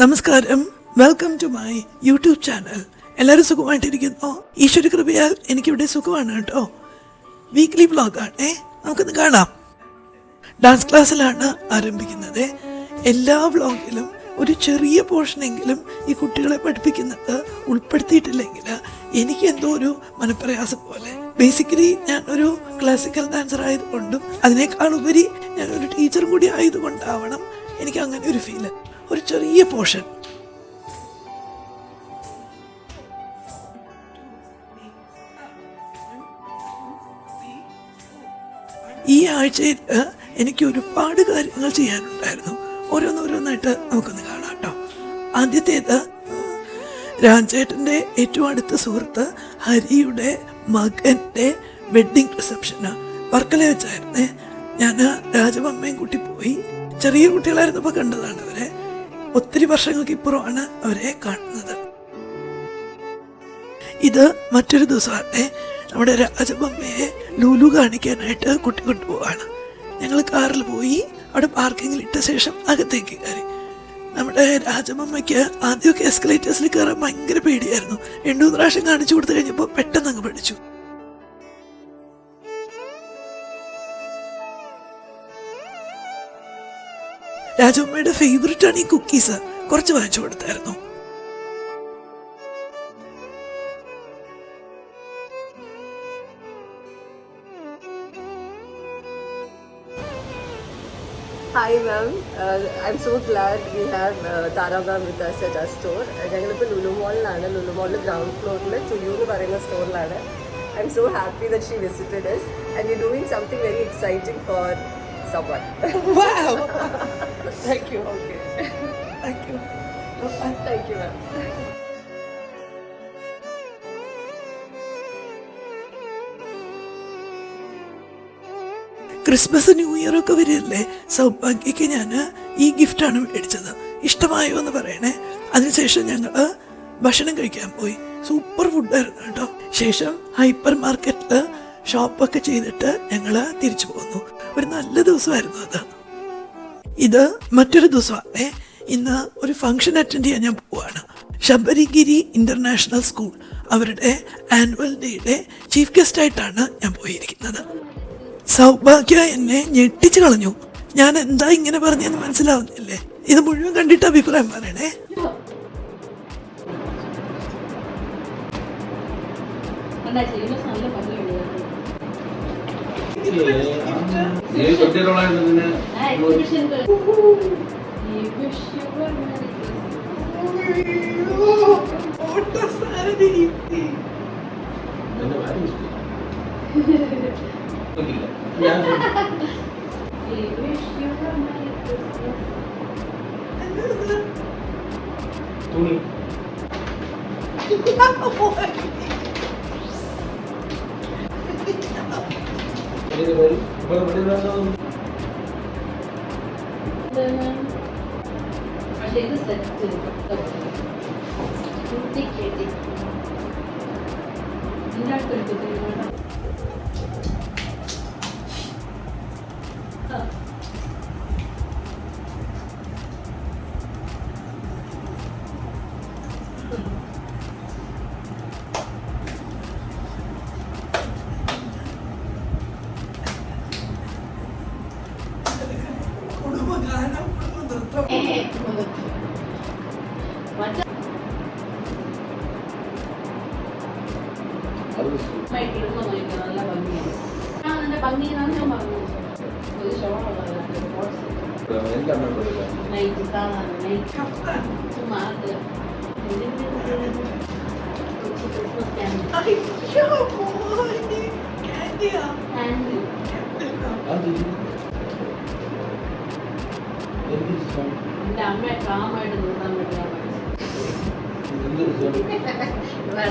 നമസ്കാരം, welcome to my YouTube channel. എല്ലാവരും സുഖമായിട്ടിരിക്കുന്നു. ഈശ്വര കൃപയാൽ എനിക്കിവിടെ സുഖമാണ് കേട്ടോ. വീക്ക്ലി വ്ളോഗാണേ, നമുക്കൊന്ന് കാണാം. ഡാൻസ് ക്ലാസ്സിലാണ് ആരംഭിക്കുന്നത്. എല്ലാ വ്ളോഗിലും ഒരു ചെറിയ പോർഷനെങ്കിലും ഈ കുട്ടികളെ പഠിപ്പിക്കുന്നത് ഉൾപ്പെടുത്തിയിട്ടില്ലെങ്കിൽ എനിക്ക് എന്തോ ഒരു മനപ്രയാസം പോലെ. ബേസിക്കലി ഞാൻ ഒരു ക്ലാസിക്കൽ ഡാൻസർ ആയതുകൊണ്ടും അതിനേക്കാൾ ഉപരി ഞാൻ ഒരു ടീച്ചറും കൂടി ആയതുകൊണ്ടാവണം എനിക്ക് അങ്ങനെ ഒരു ഫീല്. ഒരു ചെറിയ പോർഷൻ ഈ ആഴ്ചയിൽ എനിക്ക് ഒരുപാട് കാര്യങ്ങൾ ചെയ്യാനുണ്ടായിരുന്നു. ഓരോന്നോരോന്നായിട്ട് നമുക്കൊന്ന് കാണാം കേട്ടോ. ആദ്യത്തേത്, രാജേട്ടൻ്റെ ഏറ്റവും അടുത്ത സുഹൃത്ത് ഹരിയുടെ മകൻ്റെ വെഡ്ഡിങ് റിസപ്ഷന് വർക്കല വെച്ചായിരുന്നേ. ഞാൻ രാജമമ്മയും കൂട്ടി പോയി. ചെറിയ കുട്ടികളായിരുന്നപ്പോൾ കണ്ടതാണ് അവരെ. ഒത്തിരി വർഷങ്ങൾക്ക് ഇപ്പുറമാണ് അവരെ കാണുന്നത്. ഇത് മറ്റൊരു ദിവസമാണേ. നമ്മുടെ രാജമമ്മയെ ലുലു കാണിക്കാനായിട്ട് കുട്ടി കൊണ്ടുപോവാണ്. ഞങ്ങൾ കാറിൽ പോയി അവിടെ പാർക്കിങ്ങിൽ ഇട്ട ശേഷം അകത്തേക്ക് കയറി. നമ്മുടെ രാജമമ്മയ്ക്ക് ആദ്യമൊക്കെ എസ്കലേറ്റേഴ്സിൽ കയറാൻ ഭയങ്കര പേടിയായിരുന്നു. 2-3 പ്രാവശ്യം കാണിച്ചു കൊടുത്തു കഴിഞ്ഞപ്പോൾ പെട്ടെന്ന് അങ്ങ് പഠിച്ചു. രാജമ്മയുടെ ഫേവറേറ്റ് ആണ് ഈ കുക്കീസ്. കുറച്ച് വാങ്ങിച്ചു കൊടുത്തായിരുന്നു. Hi ma'am, I'm so glad we have Tara ma'am with us at our store. ഞങ്ങളിപ്പോൾ ലുലു മോളിലാണ്. ലുലു മോളിൽ ഗ്രൗണ്ട് ഫ്ലോറിൽ ചുയു എന്ന് പറയുന്ന സ്റ്റോറിലാണ്. I'm so happy that she visited us and we're doing something very exciting for someone. Wow! Thank you. Okay. Thank you. Thank you ma'am. Christmas new year ഒക്കെ വരികയല്ലേ. സൗഭാഗ്യക്ക് ഞാൻ ഈ ഗിഫ്റ്റാണ് മേടിച്ചത്. ഇഷ്ടമായോ എന്ന് പറയണേ. അതിനുശേഷം ഞങ്ങൾ ഭക്ഷണം കഴിക്കാൻ പോയി. സൂപ്പർ ഫുഡായിരുന്നു കേട്ടോ. ശേഷം ഹൈപ്പർ മാർക്കറ്റിൽ ഷോപ്പൊക്കെ ചെയ്തിട്ട് ഞങ്ങൾ തിരിച്ചു പോന്നു. ഒരു നല്ല ദിവസമായിരുന്നു അത്. ഇത് മറ്റൊരു ദിവസമാണേ. ഇന്ന് ഒരു ഫംഗ്ഷൻ അറ്റൻഡ് ചെയ്യാൻ ഞാൻ പോവാണ്. ശബരിഗിരി ഇന്റർനാഷണൽ സ്കൂൾ അവരുടെ ആനുവൽ ഡേയുടെ ചീഫ് ഗസ്റ്റായിട്ടാണ് ഞാൻ പോയിരിക്കുന്നത്. സൗഭാഗ്യ എന്നെ ഞെട്ടിച്ചു കളഞ്ഞു. ഞാൻ എന്താ ഇങ്ങനെ പറഞ്ഞെന്ന് മനസ്സിലാവുന്നില്ലേ? ഇത് മുഴുവൻ കണ്ടിട്ട് അഭിപ്രായം പറയണേ.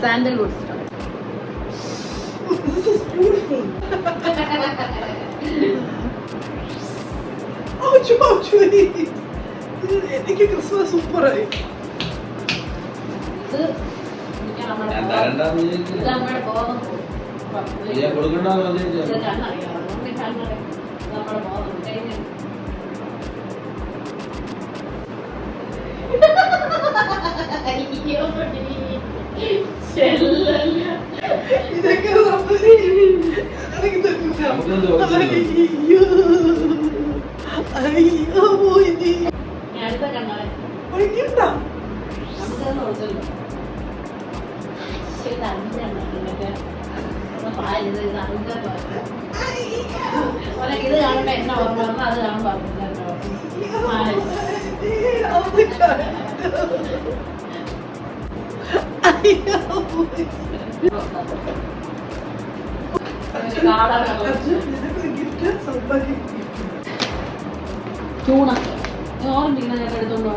സാൻഡൽവുഡ് എനിക്ക് ക്രിസ്മസ് സൂപ്പറായി. നമ്മുടെ ഇതൊക്കെ അയ്യോ പോയി ഇത് കാണുമ്പോ എന്നെ ഓർമ്മ വന്നു അത് കാണുമ്പോ ചൂണ ഓർമ്മിക്കുന്ന ഞാൻ എടുത്തോണ്ട്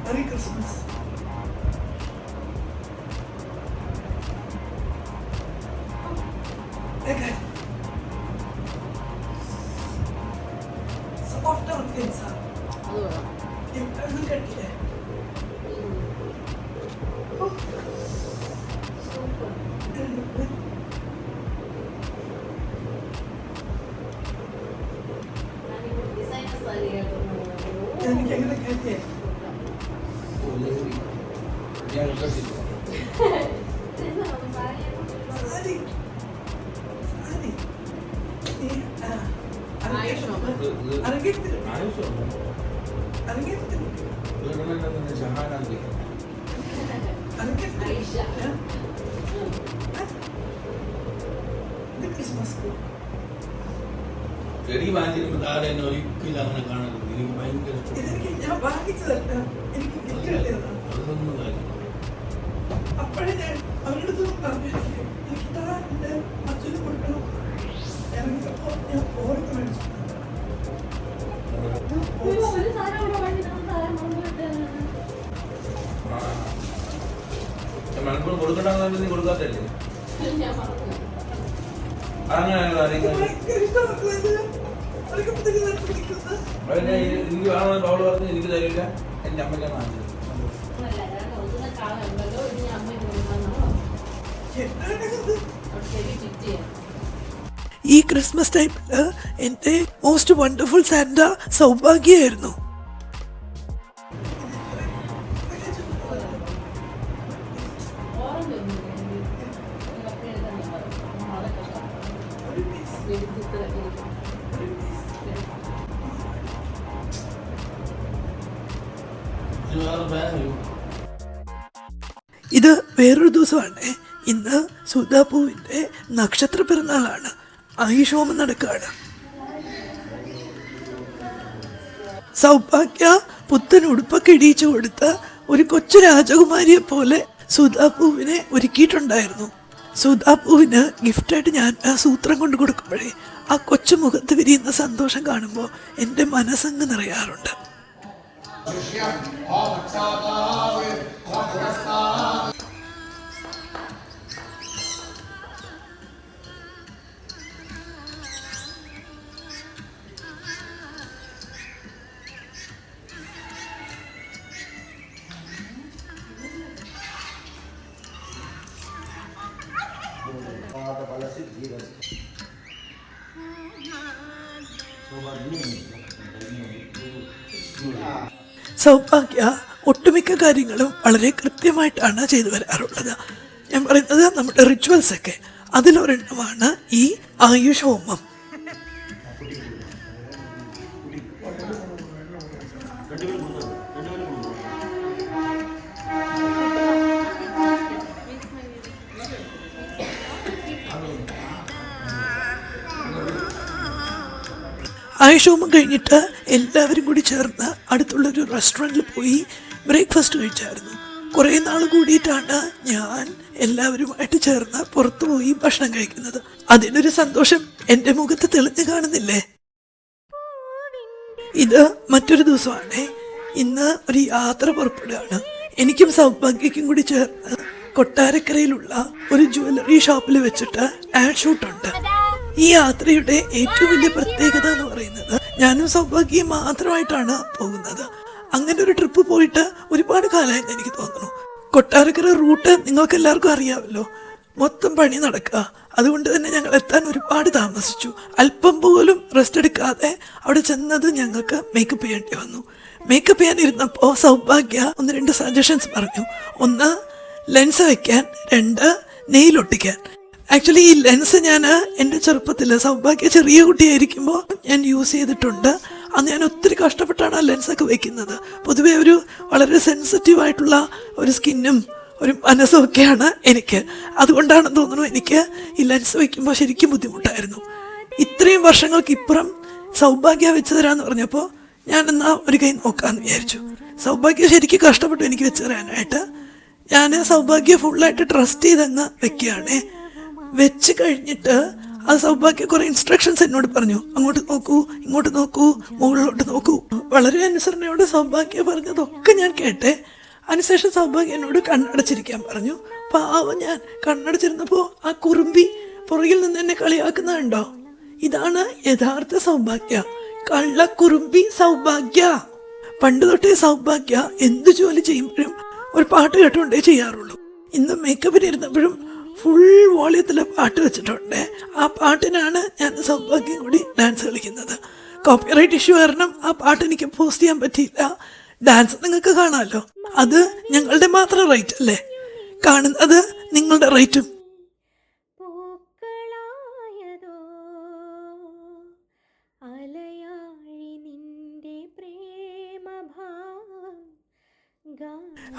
Merry Christmas. Okay. Soft on things. Look at it. എനിക്ക് എങ്ങനെ കേട്ടിയേ ചെടി വാങ്ങിച്ചിരുമ്പോൾ താഴെ എന്നെ ഒരിക്കലും അങ്ങനെ കാണരുത്. എനിക്ക് ഭയങ്കര ഇതെനിക്ക് ഞാൻ വാങ്ങിച്ചതല്ല, എനിക്ക് gift കിട്ടിയതാണ്. അതൊന്നും കാര്യം അപ്പോഴേ ഞാൻ അവരുടെ അടുത്ത് പറഞ്ഞു എനിക്ക് താൻ എൻ്റെ അച്ഛന് കൊടുക്കണം. ഇറങ്ങിയപ്പോൾ ഞാൻ ഓർത്ത് മേടിച്ചു. മലപ്പുറം കൊടുക്കണ്ടെന്ന് നീ കൊടുക്കാത്തല്ലേ? അങ്ങനെ ഭയങ്കര ഇഷ്ടമാണ് ഇത്. അവർക്കപ്പോഴത്തേക്ക് ഞാൻ പിടിക്കുന്നത്. എനിക്ക് വേണമെന്ന് അവള് പറഞ്ഞ് എനിക്ക് തരില്ല. എൻ്റെ അമ്മയ്ക്ക് വാങ്ങിച്ചത് ഈ ക്രിസ്മസ് ടൈമില് എൻ്റെ മോസ്റ്റ് വണ്ടർഫുൾ സാന്റ സൗഭാഗ്യമായിരുന്നു. ഇത് വേറൊരു ദിവസമാണ്. ഇന്ന് സുധാപൂവിൻ്റെ നക്ഷത്ര പിറന്നാളാണ്. ആയുഷോമം നടക്കുകയാണ്. സൗഭാഗ്യ പുത്തൻ ഉടുപ്പൊക്കെ ഇടിയിച്ചു കൊടുത്ത് ഒരു കൊച്ചു രാജകുമാരിയെ പോലെ സുധാപൂവിനെ ഒരുക്കിയിട്ടുണ്ടായിരുന്നു. സുധാപൂവിന് ഗിഫ്റ്റായിട്ട് ഞാൻ ആ സൂത്രം കൊണ്ട് കൊടുക്കുമ്പോഴേ ആ കൊച്ചു മുഖത്ത് വിരിയുന്ന സന്തോഷം കാണുമ്പോൾ എൻ്റെ മനസ്സങ്ങ് നിറയാറുണ്ട്. സൗഭാഗ്യ ഒട്ടുമിക്ക കാര്യങ്ങളും വളരെ കൃത്യമായിട്ടാണ് ചെയ്തു വരാറുള്ളത്. ഞാൻ പറയുന്നത് നമ്മുടെ റിച്വൽസ് ഒക്കെ അതിലൊരെണ്ണമാണ് ഈ ആയുഷ് ഹോമം. ആയുഷോമം കഴിഞ്ഞിട്ട് എല്ലാവരും കൂടി ചേർന്ന് അടുത്തുള്ളൊരു റെസ്റ്റോറൻറ്റിൽ പോയി ബ്രേക്ക്ഫാസ്റ്റ് കഴിച്ചായിരുന്നു. കുറേ നാൾ കൂടിയിട്ടാണ് ഞാൻ എല്ലാവരുമായിട്ട് ചേർന്ന് പുറത്തു പോയി ഭക്ഷണം കഴിക്കുന്നത്. അതിനൊരു സന്തോഷം എൻ്റെ മുഖത്ത് തെളിഞ്ഞു കാണുന്നില്ലേ? ഇത് മറ്റൊരു ദിവസമാണ്. ഇന്ന് ഒരു യാത്ര പുറപ്പെടുകയാണ്. എനിക്കും സൗഭാഗ്യക്കും കൂടി ചേർന്ന് കൊട്ടാരക്കരയിലുള്ള ഒരു ജ്വല്ലറി ഷോപ്പിൽ വെച്ചിട്ട് ആഡ് ഷൂട്ടുണ്ട്. ഈ യാത്രയുടെ ഏറ്റവും വലിയ പ്രത്യേകത എന്ന് പറയുന്നത് ഞാനും സൗഭാഗ്യം മാത്രമായിട്ടാണ് പോകുന്നത്. അങ്ങനെ ഒരു ട്രിപ്പ് പോയിട്ട് ഒരുപാട് കാലമായെന്ന് എനിക്ക് തോന്നുന്നു. കൊട്ടാരക്കര റൂട്ട് നിങ്ങൾക്ക് എല്ലാവർക്കും അറിയാമല്ലോ, മൊത്തം പണി നടക്കുക. അതുകൊണ്ട് തന്നെ ഞങ്ങൾ എത്താൻ ഒരുപാട് താമസിച്ചു. അല്പം പോലും റെസ്റ്റ് എടുക്കാതെ അവിടെ ചെന്നത് ഞങ്ങൾക്ക് മേക്കപ്പ് ചെയ്യേണ്ടി വന്നു. മേക്കപ്പ് ചെയ്യാനിരുന്നപ്പോൾ സൗഭാഗ്യ 1-2 സജഷൻസ് പറഞ്ഞു. 1 ലെൻസ് വയ്ക്കാൻ, 2 നെയിൽ ഒട്ടിക്കാൻ. ആക്ച്വലി ഈ ലെൻസ് ഞാൻ എൻ്റെ ചെറുപ്പത്തിൽ സൗഭാഗ്യ ചെറിയ കുട്ടിയായിരിക്കുമ്പോൾ ഞാൻ യൂസ് ചെയ്തിട്ടുണ്ട്. അന്ന് ഞാൻ ഒത്തിരി കഷ്ടപ്പെട്ടാണ് ആ ലെൻസൊക്കെ വെക്കുന്നത്. പൊതുവെ ഒരു വളരെ സെൻസിറ്റീവ് ആയിട്ടുള്ള ഒരു സ്കിന്നും ഒരു മനസ്സും ഒക്കെയാണ് എനിക്ക്. അതുകൊണ്ടാണെന്ന് തോന്നുന്നു എനിക്ക് ഈ ലെൻസ് വയ്ക്കുമ്പോൾ ശരിക്കും ബുദ്ധിമുട്ടായിരുന്നു. ഇത്രയും വർഷങ്ങൾക്ക് ഇപ്പുറം സൗഭാഗ്യ വെച്ച് തരാമെന്ന് പറഞ്ഞപ്പോൾ ഞാൻ എന്നാൽ ഒരു കൈ നോക്കാമെന്ന് വിചാരിച്ചു. സൗഭാഗ്യ ശരിക്കും കഷ്ടപ്പെട്ടു എനിക്ക് വെച്ച് തരാനായിട്ട്. ഞാൻ സൗഭാഗ്യ ഫുള്ളായിട്ട് ട്രസ്റ്റ് ചെയ്തങ്ങ് വെക്കുകയാണേ. വെച്ച് കഴിഞ്ഞിട്ട് ആ സൗഭാഗ്യ കുറെ ഇൻസ്ട്രക്ഷൻസ് എന്നോട് പറഞ്ഞു. അങ്ങോട്ട് നോക്കൂ, ഇങ്ങോട്ട് നോക്കൂ, മുകളിലോട്ട് നോക്കൂ. വളരെ അനുസരണയോട് സൗഭാഗ്യ പറഞ്ഞതൊക്കെ ഞാൻ കേട്ടെ. അതിനുശേഷം സൗഭാഗ്യ എന്നോട് കണ്ണടച്ചിരിക്കാൻ പറഞ്ഞു. പാവം ഞാൻ കണ്ണടച്ചിരുന്നപ്പോൾ ആ കുറുമ്പി പുറകിൽ നിന്ന് എന്നെ കളിയാക്കുന്നുണ്ടോ? ഇതാണ് യഥാർത്ഥ സൗഭാഗ്യ, കള്ളക്കുറുമ്പി സൗഭാഗ്യ. പണ്ട് തൊട്ടേ സൗഭാഗ്യ എന്ത് ജോലി ചെയ്യുമ്പോഴും ഒരു പാട്ട് കേട്ടുകൊണ്ടേ ചെയ്യാറുള്ളൂ. ഇന്ന് മേക്കപ്പിന് ഇരുന്നപ്പോഴും ഫുൾ വോളിയത്തിൽ പാട്ട് വെച്ചിട്ടുണ്ട്. ആ പാട്ടിനാണ് ഞാൻ സൗഭാഗ്യം കൂടി ഡാൻസ് കളിക്കുന്നത്. കോപ്പിറൈറ്റ് ഇഷ്യൂ കാരണം ആ പാട്ട് എനിക്ക് പോസ്റ്റ് ചെയ്യാൻ പറ്റിയില്ല. ഡാൻസ് നിങ്ങൾക്ക് കാണാമല്ലോ, അത് ഞങ്ങളുടെ മാത്രം റൈറ്റ് അല്ലേ? കാണുന്നത് നിങ്ങളുടെ റൈറ്റും.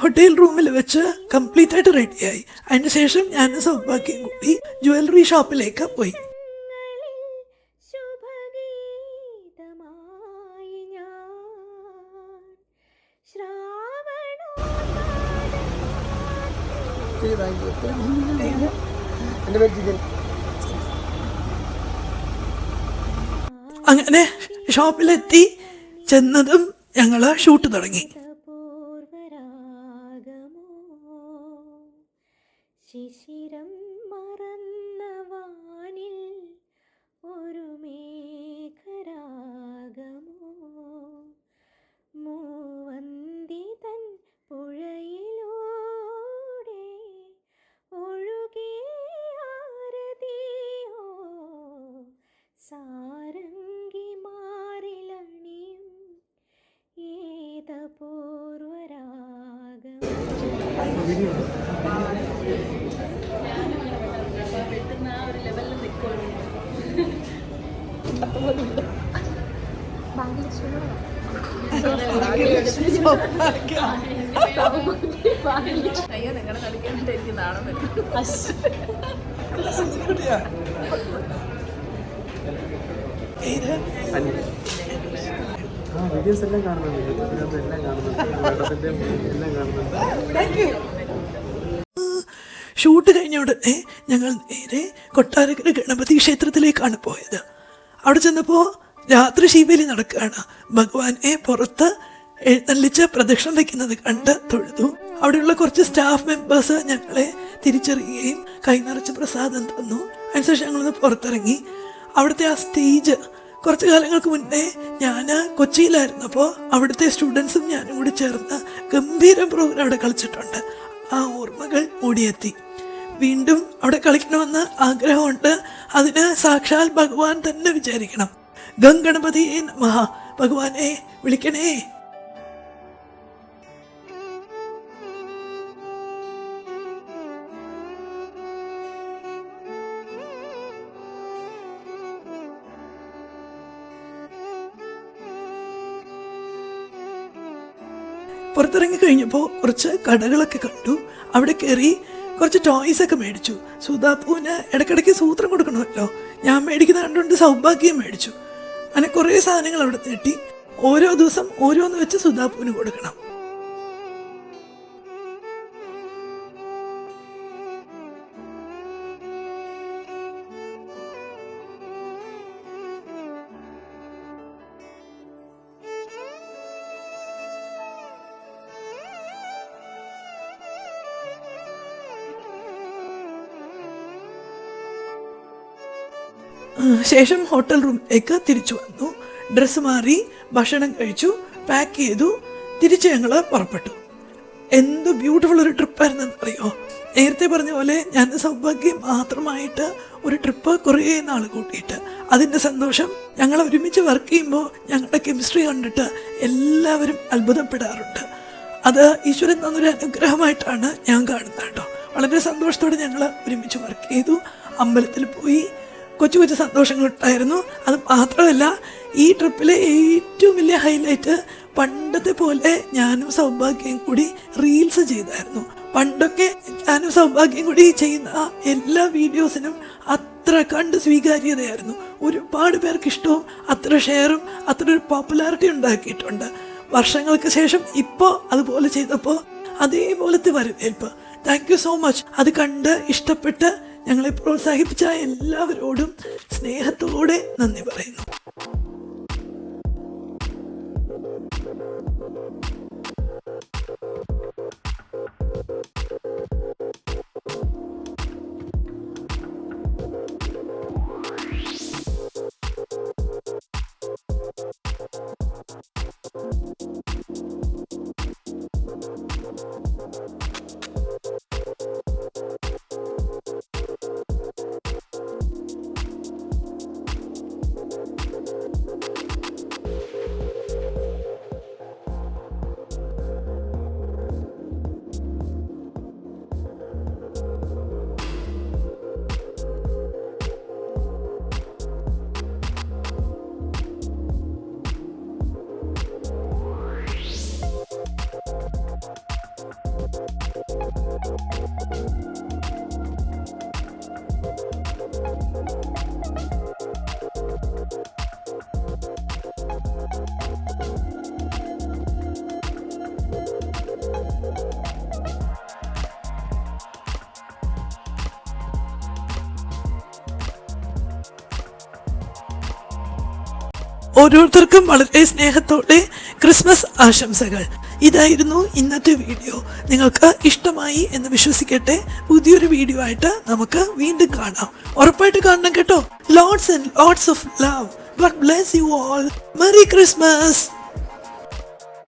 ഹോട്ടൽ റൂമിൽ വെച്ച് കംപ്ലീറ്റ് ആയിട്ട് റെഡിയായി. അതിനുശേഷം ഞാൻ സൗഭാഗ്യം കൂടി ജ്വല്ലറി ഷോപ്പിലേക്ക് പോയി. അങ്ങനെ ഷോപ്പിലെത്തി. ചെന്നതും ഞങ്ങള് ഷൂട്ട് തുടങ്ങി. ശിശിരം മറന്ന വാനിൽ ഒരു മേഘരാഗമോ, മൂവന്തി തൻ പുഴയിലൂടെ ഒഴുകി ആരതിയോ, സാരംഗി മാറിലണിയും ഏതപൂർവരാഗം. അയ്യോ, നിങ്ങളുടെ കളിക്കാനായിട്ട് എനിക്ക് നാണം വരും. വീഡിയോസ് എല്ലാം കാണുന്നുണ്ട്, യൂട്യൂബിനകത്ത് എല്ലാം കാണുന്നുണ്ട്, എല്ലാം കാണുന്നുണ്ട്. ഷൂട്ട് കഴിഞ്ഞ ഉടനെ ഞങ്ങൾ നേരെ കൊട്ടാരക്കര ഗണപതി ക്ഷേത്രത്തിലേക്കാണ് പോയത്. അവിടെ ചെന്നപ്പോൾ രാത്രി ശീവേലി നടക്കുകയാണ്. ഭഗവാനെ പുറത്ത് എഴുന്നള്ളിച്ച് പ്രദക്ഷിണം വയ്ക്കുന്നത് കണ്ട് തൊഴുതു. അവിടെയുള്ള കുറച്ച് സ്റ്റാഫ് മെമ്പേഴ്സ് ഞങ്ങളെ തിരിച്ചറിയുകയും കൈനിറച്ച് പ്രസാദം തന്നു. അതിനുശേഷം ഞങ്ങളൊന്ന് പുറത്തിറങ്ങി. അവിടുത്തെ ആ സ്റ്റേജ് കുറച്ച് കാലങ്ങൾക്ക് മുന്നേ ഞാൻ കൊച്ചിയിലായിരുന്നപ്പോൾ അവിടുത്തെ സ്റ്റുഡൻസും ഞാനും കൂടി ചേർന്ന് ഗംഭീരം പ്രോഗ്രാം അവിടെ കളിച്ചിട്ടുണ്ട്. ആ ഓർമ്മകൾ ഓടിയെത്തി. വീണ്ടും അവിടെ കളിക്കണമെന്ന് ആഗ്രഹമുണ്ട്. അതിന് സാക്ഷാൽ ഭഗവാൻ തന്നെ വിചാരിക്കണം. ഗംഗണപതിയെ നമഃ, ഭഗവാനെ വിളിക്കണേ. പുറത്തിറങ്ങി കഴിഞ്ഞപ്പോൾ കുറച്ച് കടകളൊക്കെ കണ്ടു. അവിടെ കയറി കുറച്ച് ടോയ്സ് ഒക്കെ മേടിച്ചു. സുധാപ്പൂവിന് ഇടയ്ക്കിടയ്ക്ക് സൂത്രം കൊടുക്കണമല്ലോ. ഞാൻ മേടിക്കുന്ന കണ്ടുകൊണ്ട് സൗഭാഗ്യം മേടിച്ചു. അങ്ങനെ കുറേ സാധനങ്ങൾ അവിടെ നീട്ടി. ഓരോ ദിവസം ഓരോന്ന് വെച്ച് സുധാപ്പൂവിന് കൊടുക്കണം. ശേഷം ഹോട്ടൽ റൂമിലേക്ക് തിരിച്ചു വന്നു. ഡ്രസ്സ് മാറി, ഭക്ഷണം കഴിച്ചു, പാക്ക് ചെയ്തു, തിരിച്ച് ഞങ്ങൾ പുറപ്പെട്ടു. എന്ത് ബ്യൂട്ടിഫുൾ ഒരു ട്രിപ്പായിരുന്നെന്ന് അറിയോ. നേരത്തെ പറഞ്ഞ പോലെ ഞാൻ സൗഭാഗ്യം മാത്രമായിട്ട് ഒരു ട്രിപ്പ് കുറേ നാൾ കൂട്ടിയിട്ട് അതിൻ്റെ സന്തോഷം ഞങ്ങൾ ഒരുമിച്ച് വർക്ക് ചെയ്യുമ്പോൾ ഞങ്ങളുടെ കെമിസ്ട്രി കണ്ടിട്ട് എല്ലാവരും അത്ഭുതപ്പെടാറുണ്ട്. അത് ഈശ്വരൻ തന്നൊരു അനുഗ്രഹമായിട്ടാണ് ഞാൻ കാണുന്നത് കേട്ടോ. വളരെ സന്തോഷത്തോടെ ഞങ്ങൾ ഒരുമിച്ച് വർക്ക് ചെയ്തു, അമ്പലത്തിൽ പോയി, കൊച്ചു കൊച്ചു സന്തോഷങ്ങളുണ്ടായിരുന്നു. അത് മാത്രമല്ല ഈ ട്രിപ്പിലെ ഏറ്റവും വലിയ ഹൈലൈറ്റ് പണ്ടത്തെ പോലെ ഞാനും സൗഭാഗ്യം കൂടി റീൽസ് ചെയ്തായിരുന്നു. പണ്ടൊക്കെ ഞാനും സൗഭാഗ്യം കൂടി ചെയ്യുന്ന എല്ലാ വീഡിയോസിനും അത്ര കണ്ട് സ്വീകാര്യതയായിരുന്നു. ഒരുപാട് പേർക്ക് ഇഷ്ടവും അത്ര ഷെയറും അത്ര ഒരു പോപ്പുലാരിറ്റി ഉണ്ടാക്കിയിട്ടുണ്ട്. വർഷങ്ങൾക്ക് ശേഷം ഇപ്പോൾ അതുപോലെ ചെയ്തപ്പോൾ അതേപോലത്തെ വരവേൽപ്പ്. Thank you so much. അത് കണ്ട് ഇഷ്ടപ്പെട്ട് ഞങ്ങളെ പ്രോത്സാഹിപ്പിച്ച എല്ലാവരോടും സ്നേഹത്തോടെ നന്ദി പറയുന്നു. ഓരോരുത്തർക്കും വളരെ സ്നേഹത്തോടെ ക്രിസ്മസ് ആശംസകൾ. ഇതായിരുന്നു ഇന്നത്തെ വീഡിയോ. നിങ്ങൾക്ക് ഇഷ്ടമായി എന്ന് വിശ്വസിക്കട്ടെ. പുതിയൊരു വീഡിയോ ആയിട്ട് നമുക്ക് വീണ്ടും കാണാം. ഉറപ്പായിട്ട് കാണണം കേട്ടോ. Lots and lots of love. God bless you all. Merry Christmas.